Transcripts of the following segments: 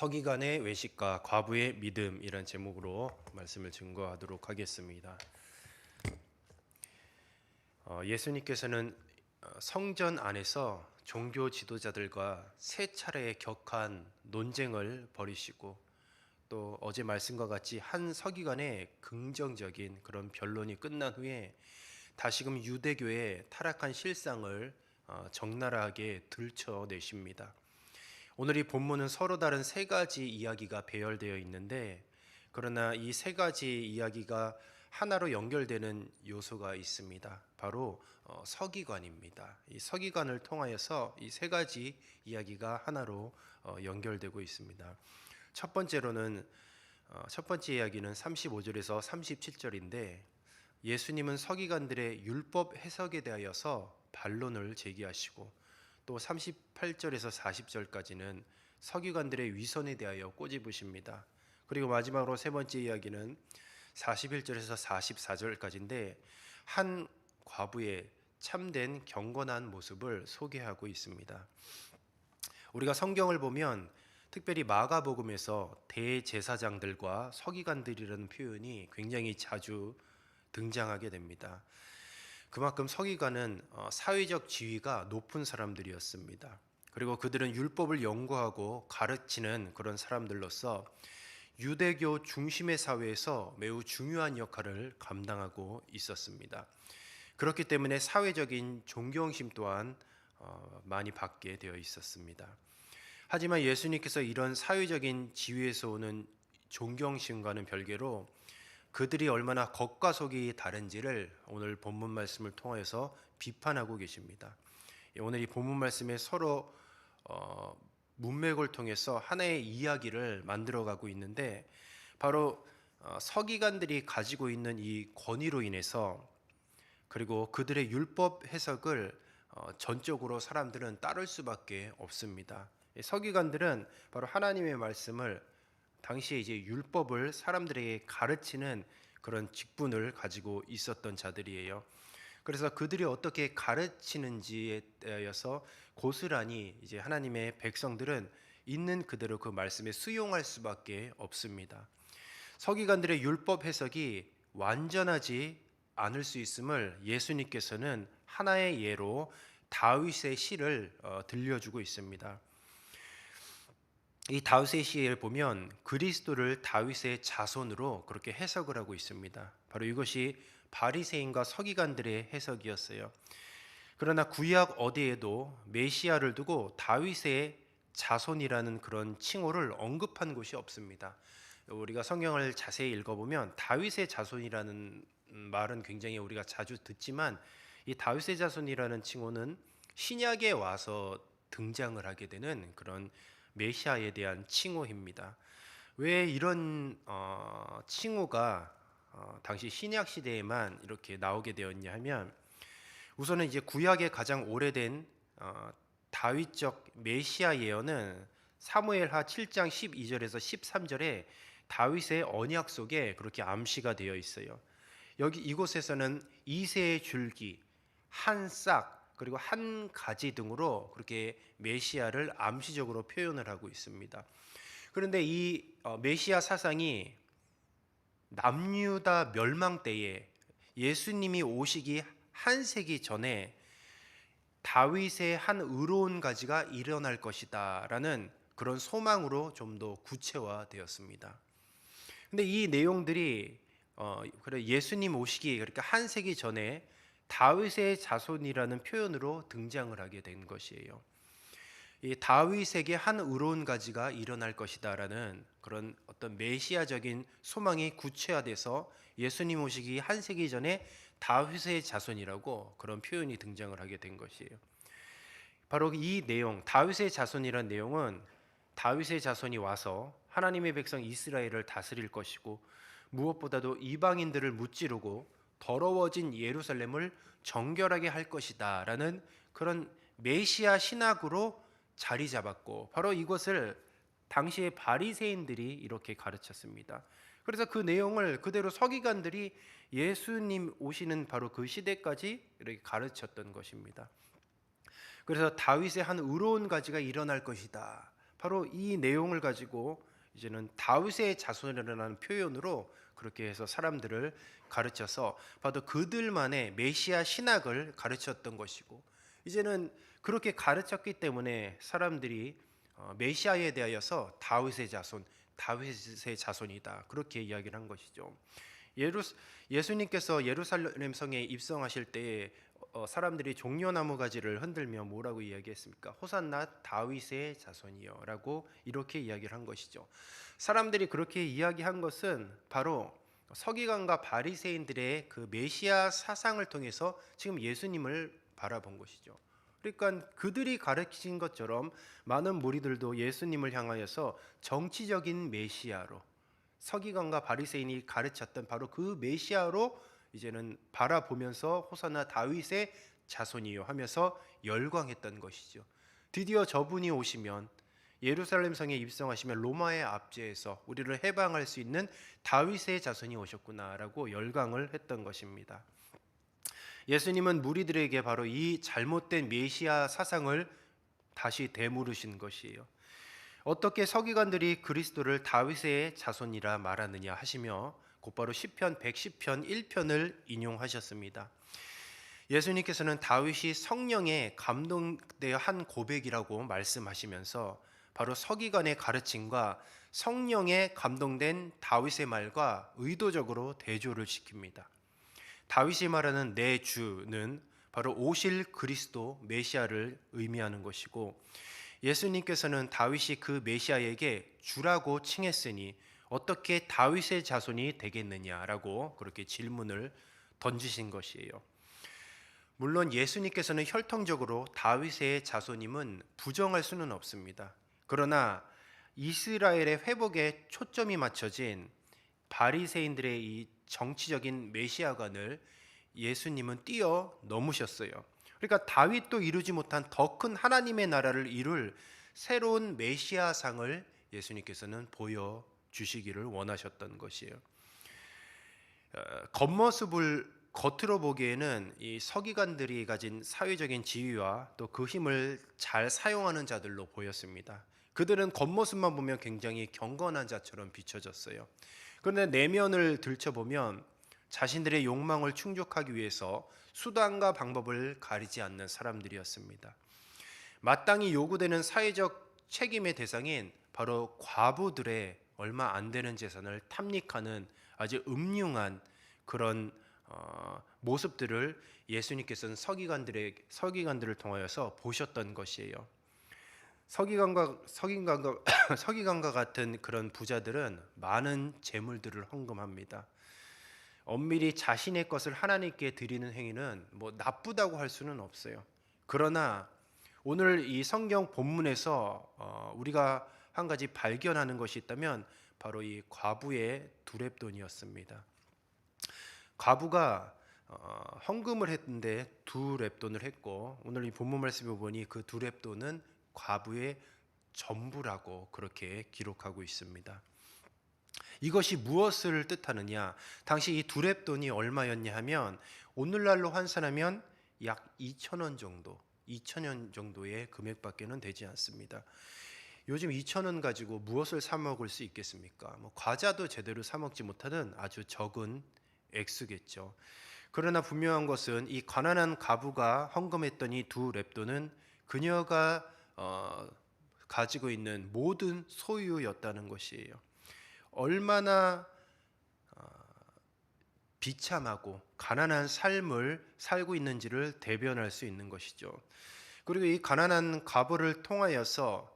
서기관의 외식과 과부의 믿음이란 제목으로 말씀을 증거하도록 하겠습니다. 예수님께서는 성전 안에서 종교 지도자들과 세 차례의 격한 논쟁을 벌이시고 또 어제 말씀과 같이 한 서기관의 긍정적인 그런 변론이 끝난 후에 다시금 유대교의 타락한 실상을 적나라하게 들춰내십니다. 오늘 이 본문은 서로 다른 세 가지 이야기가 배열되어 있는데, 그러나 이 세 가지 이야기가 하나로 연결되는 요소가 있습니다. 바로 서기관입니다. 이 서기관을 통하여서 이 세 가지 이야기가 하나로 연결되고 있습니다. 첫 번째로는 첫 번째 이야기는 35절에서 37절인데, 예수님은 서기관들의 율법 해석에 대하여서 반론을 제기하시고 또 38절에서 40절까지는 서기관들의 위선에 대하여 꼬집으십니다. 그리고 마지막으로 세 번째 이야기는 41절에서 44절까지인데 한 과부의 참된 경건한 모습을 소개하고 있습니다. 우리가 성경을 보면 특별히 마가복음에서 대제사장들과 서기관들이라는 표현이 굉장히 자주 등장하게 됩니다. 그만큼 서기관은 사회적 지위가 높은 사람들이었습니다. 그리고 그들은 율법을 연구하고 가르치는 그런 사람들로서 유대교 중심의 사회에서 매우 중요한 역할을 감당하고 있었습니다. 그렇기 때문에 사회적인 존경심 또한 많이 받게 되어 있었습니다. 하지만 예수님께서 이런 사회적인 지위에서 오는 존경심과는 별개로 그들이 얼마나 겉과 속이 다른지를 오늘 본문 말씀을 통해서 비판하고 계십니다. 오늘 이 본문 말씀에 서로 문맥을 통해서 하나의 이야기를 만들어가고 있는데, 바로 서기관들이 가지고 있는 이 권위로 인해서 그리고 그들의 율법 해석을 전적으로 사람들은 따를 수밖에 없습니다. 서기관들은 바로 하나님의 말씀을 당시에 이제 율법을 사람들에게 가르치는 그런 직분을 가지고 있었던 자들이에요. 그래서 그들이 어떻게 가르치는지에 대해서 고스란히 이제 하나님의 백성들은 있는 그대로 그 말씀에 수용할 수밖에 없습니다. 서기관들의 율법 해석이 완전하지 않을 수 있음을 예수님께서는 하나의 예로 다윗의 시를 들려주고 있습니다. 이 다윗의 시를 보면 그리스도를 다윗의 자손으로 그렇게 해석을 하고 있습니다. 바로 이것이 바리새인과 서기관들의 해석이었어요. 그러나 구약 어디에도 메시아를 두고 다윗의 자손이라는 그런 칭호를 언급한 곳이 없습니다. 우리가 성경을 자세히 읽어보면 다윗의 자손이라는 말은 굉장히 우리가 자주 듣지만, 이 다윗의 자손이라는 칭호는 신약에 와서 등장을 하게 되는 그런 메시아에 대한 칭호입니다. 왜 이런 칭호가 당시 신약 시대에만 이렇게 나오게 되었냐 하면, 우선은 이제 구약의 가장 오래된 다윗적 메시아 예언은 사무엘하 7장 12절에서 13절에 다윗의 언약 속에 그렇게 암시가 되어 있어요. 여기 이곳에서는 이새의 줄기, 한 싹, 그리고 한 가지 등으로 그렇게 메시아를 암시적으로 표현을 하고 있습니다. 그런데 이 메시아 사상이 남유다 멸망 때에 예수님이 오시기 한 세기 전에 다윗의 한 의로운 가지가 일어날 것이다 라는 그런 소망으로 좀 더 구체화되었습니다. 근데 이 내용들이 예수님 오시기 그러니까 한 세기 전에 다윗의 자손이라는 표현으로 등장을 하게 된 것이에요. 이 다윗에게 한 의로운 가지가 일어날 것이다라는 그런 어떤 메시아적인 소망이 구체화돼서 예수님 오시기 한 세기 전에 다윗의 자손이라고 그런 표현이 등장을 하게 된 것이에요. 바로 이 내용, 다윗의 자손이라는 내용은 다윗의 자손이 와서 하나님의 백성 이스라엘을 다스릴 것이고, 무엇보다도 이방인들을 무찌르고 더러워진 예루살렘을 정결하게 할 것이다 라는 그런 메시아 신학으로 자리 잡았고, 바로 이것을 당시의 바리새인들이 이렇게 가르쳤습니다. 그래서 그 내용을 그대로 서기관들이 예수님 오시는 바로 그 시대까지 이렇게 가르쳤던 것입니다. 그래서 다윗의 한 의로운 가지가 일어날 것이다, 바로 이 내용을 가지고 이제는 다윗의 자손이라는 표현으로 그렇게 해서 사람들을 가르쳐서 바로 그들만의 메시아 신학을 가르쳤던 것이고, 이제는 그렇게 가르쳤기 때문에 사람들이 메시아에 대하여서 다윗의 자손이다 그렇게 이야기를 한 것이죠. 예수님께서 예루살렘 성에 입성하실 때에 사람들이 종려나무 가지를 흔들며 뭐라고 이야기했습니까? 호산나 다윗의 자손이여라고 이렇게 이야기를 한 것이죠. 사람들이 그렇게 이야기한 것은 바로 서기관과 바리새인들의 그 메시아 사상을 통해서 지금 예수님을 바라본 것이죠. 그러니까 그들이 가르친 것처럼 많은 무리들도 예수님을 향하여서 정치적인 메시아로, 서기관과 바리새인이 가르쳤던 바로 그 메시아로 이제는 바라보면서 호산나 다윗의 자손이요 하면서 열광했던 것이죠. 드디어 저분이 오시면, 예루살렘 성에 입성하시면 로마의 압제에서 우리를 해방할 수 있는 다윗의 자손이 오셨구나라고 열광을 했던 것입니다. 예수님은 무리들에게 바로 이 잘못된 메시아 사상을 다시 되물으신 것이에요. 어떻게 서기관들이 그리스도를 다윗의 자손이라 말하느냐 하시며 곧바로 시편 110편 1편을 인용하셨습니다. 예수님께서는 다윗이 성령에 감동되어 한 고백이라고 말씀하시면서 바로 서기관의 가르침과 성령에 감동된 다윗의 말과 의도적으로 대조를 시킵니다. 다윗이 말하는 내 주는 바로 오실 그리스도 메시아를 의미하는 것이고, 예수님께서는 다윗이 그 메시아에게 주라고 칭했으니 어떻게 다윗의 자손이 되겠느냐라고 그렇게 질문을 던지신 것이에요. 물론 예수님께서는 혈통적으로 다윗의 자손임은 부정할 수는 없습니다. 그러나 이스라엘의 회복에 초점이 맞춰진 바리새인들의 이 정치적인 메시아관을 예수님은 뛰어넘으셨어요. 그러니까 다윗도 이루지 못한 더 큰 하나님의 나라를 이룰 새로운 메시아상을 예수님께서는 보여주시기를 원하셨던 것이에요. 겉모습을 겉으로 보기에는 이 서기관들이 가진 사회적인 지위와 또 그 힘을 잘 사용하는 자들로 보였습니다. 그들은 겉모습만 보면 굉장히 경건한 자처럼 비춰졌어요. 그런데 내면을 들춰보면 자신들의 욕망을 충족하기 위해서 수단과 방법을 가리지 않는 사람들이었습니다. 마땅히 요구되는 사회적 책임의 대상인 바로 과부들의 얼마 안 되는 재산을 탐닉하는 아주 음흉한 그런 모습들을 예수님께서는 서기관들을 통하여서 보셨던 것이에요. 서기관과 같은 그런 부자들은 많은 재물들을 헌금합니다. 엄밀히 자신의 것을 하나님께 드리는 행위는 뭐 나쁘다고 할 수는 없어요. 그러나 오늘 이 성경 본문에서 우리가 한 가지 발견하는 것이 있다면 바로 이 과부의 두렙돈이었습니다. 과부가 헌금을 했는데 두 렙돈을 했고, 오늘 이 본문 말씀을 보니 그 두 렙돈은 과부의 전부라고 그렇게 기록하고 있습니다. 이것이 무엇을 뜻하느냐? 당시 이 두 렙돈이 얼마였냐 하면 오늘날로 환산하면 약 2,000원 정도, 2,000원 정도의 금액밖에는 되지 않습니다. 요즘 2,000원 가지고 무엇을 사 먹을 수 있겠습니까? 뭐 과자도 제대로 사 먹지 못하는 아주 적은 액수겠죠. 그러나 분명한 것은 이 가난한 과부가 헌금했던 이 두 렙돈은 그녀가 가지고 있는 모든 소유였다는 것이에요. 얼마나 비참하고 가난한 삶을 살고 있는지를 대변할 수 있는 것이죠. 그리고 이 가난한 과부를 통하여서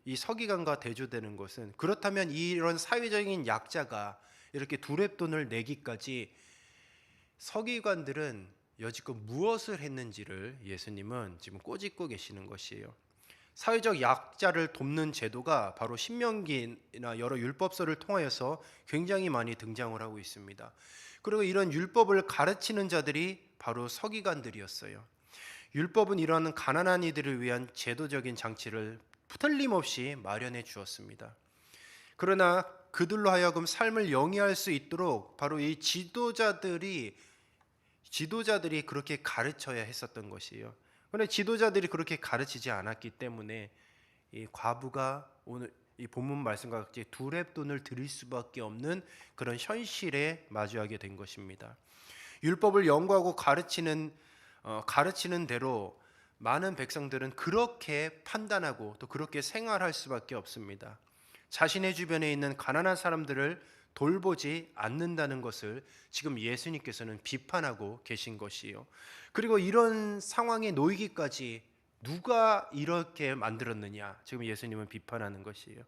이 서기관과 대조되는 것은, 그렇다면 이런 사회적인 약자가 이렇게 두 렙돈을 내기까지 서기관들은 여지껏 무엇을 했는지를 예수님은 지금 꼬집고 계시는 것이에요. 사회적 약자를 돕는 제도가 바로 신명기나 여러 율법서를 통하여서 굉장히 많이 등장을 하고 있습니다. 그리고 이런 율법을 가르치는 자들이 바로 서기관들이었어요. 율법은 이러한 가난한 이들을 위한 제도적인 장치를 틀림없이 마련해 주었습니다. 그러나 그들로 하여금 삶을 영위할 수 있도록 바로 이 지도자들이 그렇게 가르쳐야 했었던 것이에요. 그런데 지도자들이 그렇게 가르치지 않았기 때문에 이 과부가 오늘 이 본문 말씀과 같이 두 렙돈을 드릴 수밖에 없는 그런 현실에 마주하게 된 것입니다. 율법을 연구하고 가르치는 대로 많은 백성들은 그렇게 판단하고 또 그렇게 생활할 수밖에 없습니다. 자신의 주변에 있는 가난한 사람들을 돌보지 않는다는 것을 지금 예수님께서는 비판하고 계신 것이요. 그리고 이런 상황에 놓이기까지 누가 이렇게 만들었느냐? 지금 예수님은 비판하는 것이에요.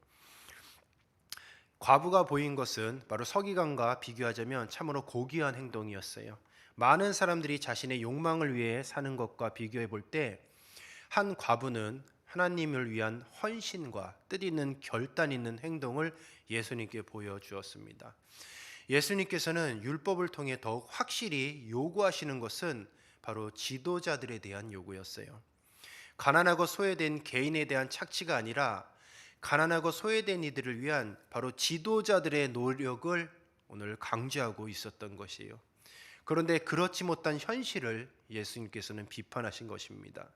과부가 보인 것은 바로 서기관과 비교하자면 참으로 고귀한 행동이었어요. 많은 사람들이 자신의 욕망을 위해 사는 것과 비교해 볼 때 한 과부는 하나님을 위한 헌신과 뜻있는 결단 있는 행동을 예수님께 보여주었습니다. 예수님께서는 율법을 통해 더욱 확실히 요구하시는 것은 바로 지도자들에 대한 요구였어요. 가난하고 소외된 개인에 대한 착취가 아니라 가난하고 소외된 이들을 위한 바로 지도자들의 노력을 오늘 강조하고 있었던 것이에요. 그런데 그렇지 못한 현실을 예수님께서는 비판하신 것입니다.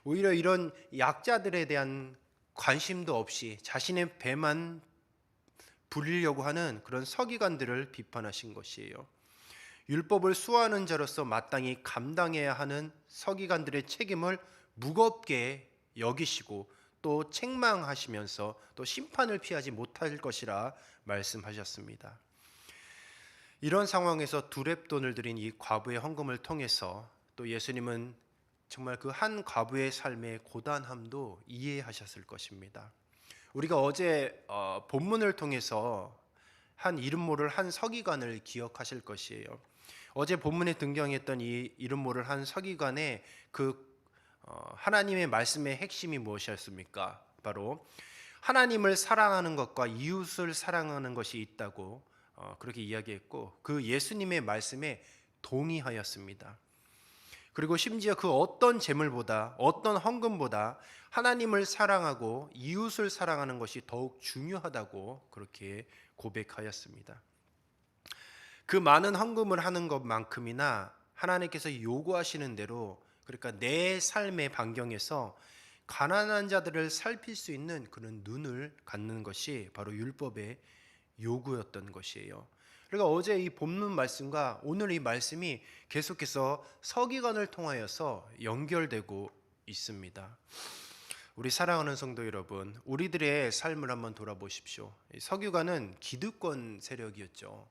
오히려 이런 약자들에 대한 관심도 없이 자신의 배만 부리려고 하는 그런 서기관들을 비판하신 것이에요. 율법을 수호하는 자로서 마땅히 감당해야 하는 서기관들의 책임을 무겁게 여기시고 또 책망하시면서 또 심판을 피하지 못할 것이라 말씀하셨습니다. 이런 상황에서 두 렙돈을 드린 이 과부의 헌금을 통해서 또 예수님은 정말 그 한 과부의 삶의 고단함도 이해하셨을 것입니다. 우리가 어제 본문을 통해서 한 이름 모를 한 서기관을 기억하실 것이에요. 어제 본문에 등장했던 이 이름 모를 한 서기관의 하나님의 말씀의 핵심이 무엇이었습니까? 바로 하나님을 사랑하는 것과 이웃을 사랑하는 것이 있다고 그렇게 이야기했고 그 예수님의 말씀에 동의하였습니다. 그리고 심지어 그 어떤 재물보다 어떤 헌금보다 하나님을 사랑하고 이웃을 사랑하는 것이 더욱 중요하다고 그렇게 고백하였습니다. 그 많은 헌금을 하는 것만큼이나 하나님께서 요구하시는 대로 그러니까 내 삶의 반경에서 가난한 자들을 살필 수 있는 그런 눈을 갖는 것이 바로 율법의 요구였던 것이에요. 그러니까 어제 이 본문 말씀과 오늘 이 말씀이 계속해서 서기관을 통하여서 연결되고 있습니다. 우리 사랑하는 성도 여러분, 우리들의 삶을 한번 돌아보십시오. 서기관은 기득권 세력이었죠.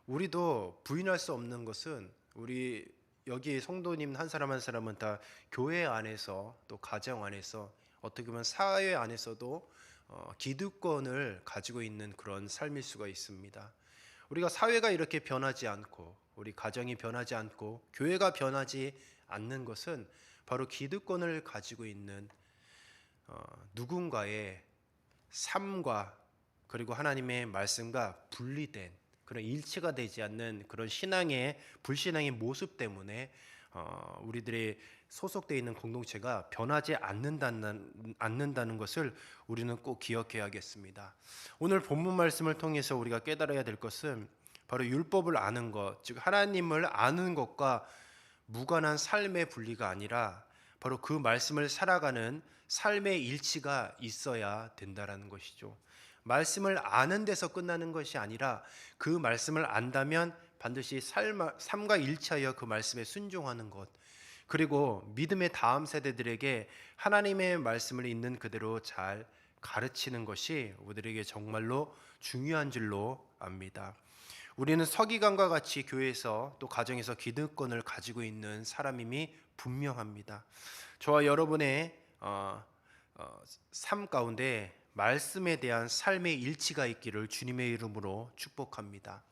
우리도 부인할 수 없는 것은 우리 여기 성도님 한 사람 한 사람은 다 교회 안에서 또 가정 안에서 어떻게 보면 사회 안에서도 기득권을 가지고 있는 그런 삶일 수가 있습니다. 우리가 사회가 이렇게 변하지 않고 우리 가정이 변하지 않고 교회가 변하지 않는 것은 바로 기득권을 가지고 있는 누군가의 삶과 그리고 하나님의 말씀과 분리된 그런 일치가 되지 않는 그런 불신앙의 모습 때문에 우리들의 소속되어 있는 공동체가 변하지 않는다는 것을 우리는 꼭 기억해야겠습니다. 오늘 본문 말씀을 통해서 우리가 깨달아야 될 것은 바로 율법을 아는 것, 즉 하나님을 아는 것과 무관한 삶의 분리가 아니라 바로 그 말씀을 살아가는 삶의 일치가 있어야 된다라는 것이죠. 말씀을 아는 데서 끝나는 것이 아니라 그 말씀을 안다면 반드시 삶과 일치하여 그 말씀에 순종하는 것, 그리고 믿음의 다음 세대들에게 하나님의 말씀을 있는 그대로 잘 가르치는 것이 우리들에게 정말로 중요한 줄로 압니다. 우리는 서기관과 같이 교회에서 또 가정에서 기득권을 가지고 있는 사람임이 분명합니다. 저와 여러분의 삶 가운데 말씀에 대한 삶의 일치가 있기를 주님의 이름으로 축복합니다.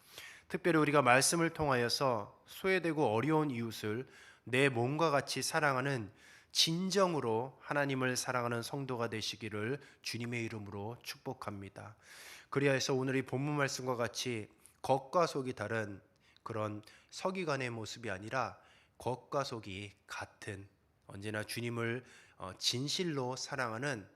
특별히 우리가 말씀을 통하여서 소외되고 어려운 이웃을 내 몸과 같이 사랑하는 진정으로 하나님을 사랑하는 성도가 되시기를 주님의 이름으로 축복합니다. 그리하여서 오늘 이 본문 말씀과 같이 겉과 속이 다른 그런 서기관의 모습이 아니라 겉과 속이 같은 언제나 주님을 진실로 사랑하는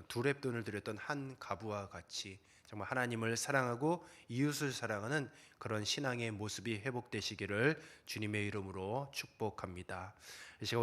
두 렙돈을 드렸던 한 가부와 같이 정말 하나님을 사랑하고 이웃을 사랑하는 그런 신앙의 모습이 회복되시기를 주님의 이름으로 축복합니다. 이 시간